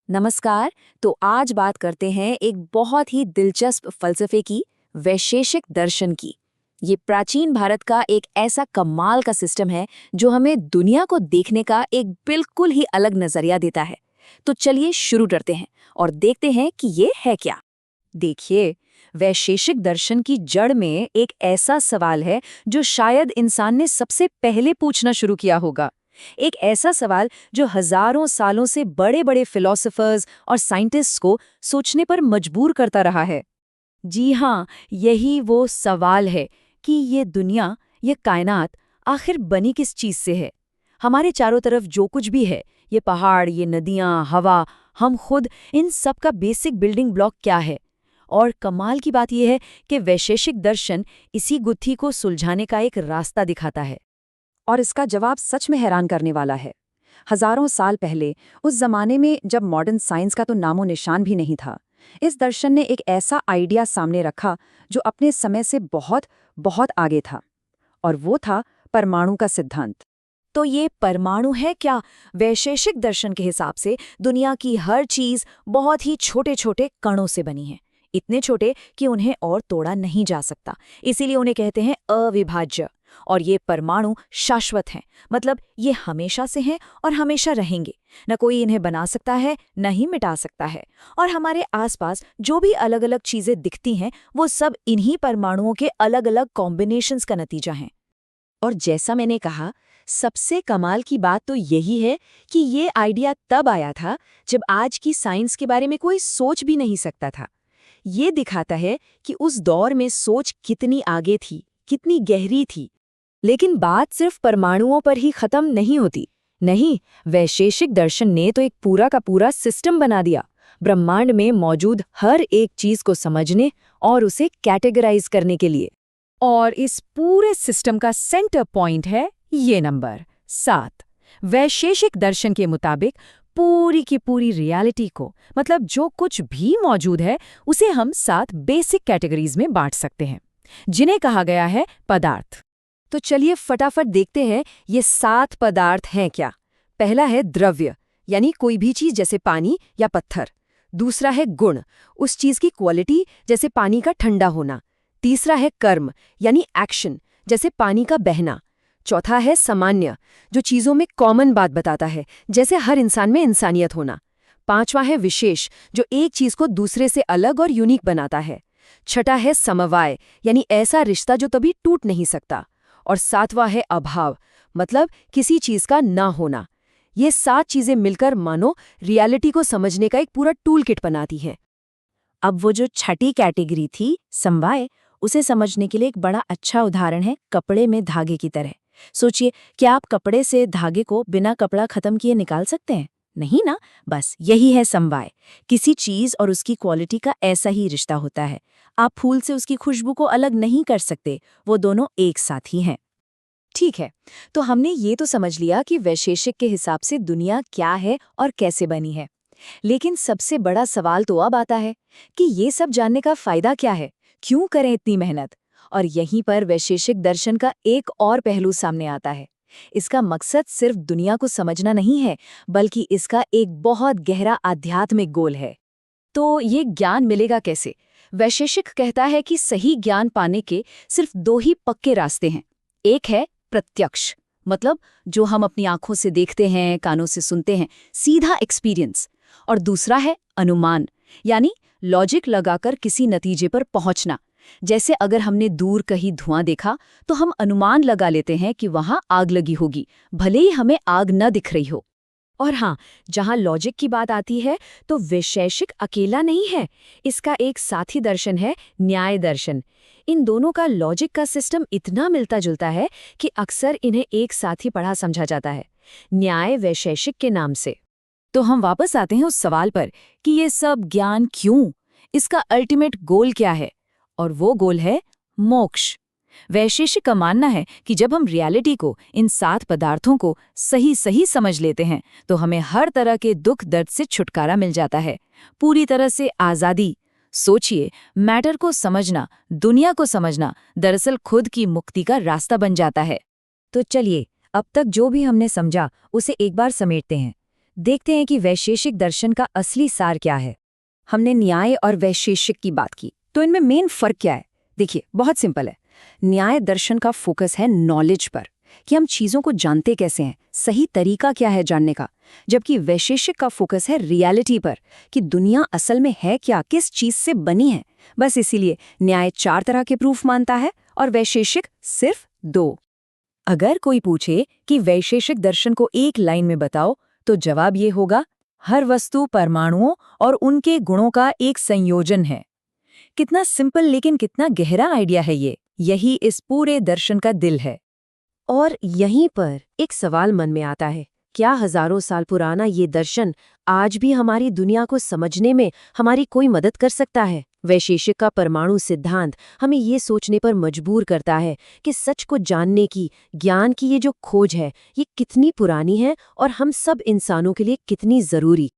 नमस्कार। तो आज बात करते हैं एक बहुत ही दिलचस्प फलसफे की, वैशेषिक दर्शन की। ये प्राचीन भारत का एक ऐसा कमाल का सिस्टम है जो हमें दुनिया को देखने का एक बिल्कुल ही अलग नजरिया देता है। तो चलिए शुरू करते हैं और देखते हैं कि ये है क्या। देखिए, वैशेषिक दर्शन की जड़ में एक ऐसा सवाल है जो शायद इंसान ने सबसे पहले पूछना शुरू किया होगा। एक ऐसा सवाल जो हजारों सालों से बड़े बड़े फिलोसोफर्स और साइंटिस्ट्स को सोचने पर मजबूर करता रहा है। जी हाँ, यही वो सवाल है कि ये दुनिया, ये कायनात आखिर बनी किस चीज से है। हमारे चारों तरफ जो कुछ भी है, ये पहाड़, ये नदियाँ, हवा, हम खुद, इन सब का बेसिक बिल्डिंग ब्लॉक क्या है। और कमाल की बात यह है कि वैशेषिक दर्शन इसी गुत्थी को सुलझाने का एक रास्ता दिखाता है। और इसका जवाब सच में हैरान करने वाला है। हजारों साल पहले, उस जमाने में जब मॉडर्न साइंस का तो नामो निशान भी नहीं था, इस दर्शन ने एक ऐसा आइडिया सामने रखा जो अपने समय से बहुत बहुत आगे था। और वो था परमाणु का सिद्धांत। तो ये परमाणु है क्या? वैशेषिक दर्शन के हिसाब से दुनिया की हर चीज बहुत ही छोटे छोटे कणों से बनी है। इतने छोटे कि उन्हें और तोड़ा नहीं जा सकता, इसीलिए उन्हें कहते हैं अविभाज्य। और ये परमाणु शाश्वत हैं, मतलब ये हमेशा से हैं और हमेशा रहेंगे। न कोई इन्हें बना सकता है, न ही मिटा सकता है। और हमारे आसपास जो भी अलग अलग चीजें दिखती हैं, वो सब इन्हीं परमाणुओं के अलग अलग कॉम्बिनेशंस का नतीजा हैं। और जैसा मैंने कहा, सबसे कमाल की बात तो यही है कि ये आइडिया तब आया था जब आज की साइंस के बारे में कोई सोच भी नहीं सकता था। ये दिखाता है कि उस दौर में सोच कितनी आगे थी, कितनी गहरी थी। लेकिन बात सिर्फ परमाणुओं पर ही खत्म नहीं होती। नहीं, वैशेषिक दर्शन ने तो एक पूरा का पूरा सिस्टम बना दिया, ब्रह्मांड में मौजूद हर एक चीज को समझने और उसे कैटेगराइज करने के लिए। और इस पूरे सिस्टम का सेंटर पॉइंट है ये नंबर 7। वैशेषिक दर्शन के मुताबिक पूरी की पूरी रियलिटी को, मतलब जो कुछ भी मौजूद है, उसे हम 7 बेसिक कैटेगरीज में बांट सकते हैं, जिन्हें कहा गया है पदार्थ। तो चलिए फटाफट देखते हैं ये 7 पदार्थ हैं क्या। पहला है द्रव्य, यानी कोई भी चीज जैसे पानी या पत्थर। दूसरा है गुण, उस चीज की क्वालिटी, जैसे पानी का ठंडा होना। तीसरा है कर्म, यानी एक्शन, जैसे पानी का बहना। चौथा है सामान्य, जो चीजों में कॉमन बात बताता है, जैसे हर इंसान में इंसानियत होना। पांचवा है विशेष, जो एक चीज को दूसरे से अलग और यूनिक बनाता है। छठा है समवाय, यानी ऐसा रिश्ता जो कभी टूट नहीं सकता। और सातवां है अभाव, मतलब किसी चीज का ना होना। ये 7 चीजें मिलकर मानो रियलिटी को समझने का एक पूरा टूल किट बनाती हैं। अब वो जो छठी कैटेगरी थी, समवाय, उसे समझने के लिए एक बड़ा अच्छा उदाहरण है कपड़े में धागे की तरह। सोचिए, क्या आप कपड़े से धागे को बिना कपड़ा खत्म किए निकाल सकते हैं? नहीं ना। बस यही है समवाय। किसी चीज और उसकी क्वालिटी का ऐसा ही रिश्ता होता है। आप फूल से उसकी खुशबू को अलग नहीं कर सकते, वो दोनों एक साथ ही हैं। ठीक है, तो हमने ये तो समझ लिया कि वैशेषिक के हिसाब से दुनिया क्या है और कैसे बनी है। लेकिन सबसे बड़ा सवाल तो अब आता है कि ये सब जानने का फायदा क्या है, क्यों करें इतनी मेहनत। और यहीं पर वैशेषिक दर्शन का एक और पहलू सामने आता है। इसका मकसद सिर्फ दुनिया को समझना नहीं है, बल्कि इसका एक बहुत गहरा आध्यात्मिक गोल है। तो ये ज्ञान मिलेगा कैसे? वैशेषिक कहता है कि सही ज्ञान पाने के सिर्फ 2 ही पक्के रास्ते हैं। एक है प्रत्यक्ष, मतलब जो हम अपनी आंखों से देखते हैं, कानों से सुनते हैं, सीधा एक्सपीरियंस। और दूसरा है अनुमान, यानी लॉजिक लगाकर किसी नतीजे पर पहुंचना। जैसे अगर हमने दूर कहीं धुआं देखा, तो हम अनुमान लगा लेते हैं कि वहां आग लगी होगी, भले ही हमें आग न दिख रही हो। और हाँ, जहां लॉजिक की बात आती है, तो वैशेषिक अकेला नहीं है। इसका एक साथी दर्शन है, न्याय दर्शन। इन दोनों का लॉजिक का सिस्टम इतना मिलता जुलता है कि अक्सर इन्हें एक साथ ही पढ़ा समझा जाता है, न्याय वैशेषिक के नाम से। तो हम वापस आते हैं उस सवाल पर कि ये सब ज्ञान क्यों, इसका अल्टीमेट गोल क्या है। और वो गोल है मोक्ष। वैशेषिक का मानना है कि जब हम रियलिटी को, इन 7 पदार्थों को सही सही समझ लेते हैं, तो हमें हर तरह के दुख दर्द से छुटकारा मिल जाता है, पूरी तरह से आज़ादी। सोचिए, मैटर को समझना, दुनिया को समझना, दरअसल खुद की मुक्ति का रास्ता बन जाता है। तो चलिए, अब तक जो भी हमने समझा उसे एक बार समेटते हैं। देखते हैं कि वैशेषिक दर्शन का असली सार क्या है। हमने न्याय और वैशेषिक की बात की, तो इनमें मेन फर्क क्या है? देखिए, बहुत सिंपल है। न्याय दर्शन का फोकस है नॉलेज पर, कि हम चीजों को जानते कैसे हैं, सही तरीका क्या है जानने का। जबकि वैशेषिक का फोकस है रियलिटी पर, कि दुनिया असल में है क्या, किस चीज से बनी है। बस इसीलिए न्याय 4 तरह के प्रूफ मानता है और वैशेषिक सिर्फ 2। अगर कोई पूछे कि वैशेषिक दर्शन को एक लाइन में बताओ, तो जवाब ये होगा, हर वस्तु परमाणुओं और उनके गुणों का एक संयोजन है। कितना सिंपल लेकिन कितना गहरा आइडिया है ये। यही इस पूरे दर्शन का दिल है। और यहीं पर एक सवाल मन में आता है, क्या हजारों साल पुराना ये दर्शन आज भी हमारी दुनिया को समझने में हमारी कोई मदद कर सकता है? वैशेषिक का परमाणु सिद्धांत हमें ये सोचने पर मजबूर करता है कि सच को जानने की, ज्ञान की ये जो खोज है, ये कितनी पुरानी है और हम सब इंसानों के लिए कितनी जरूरी।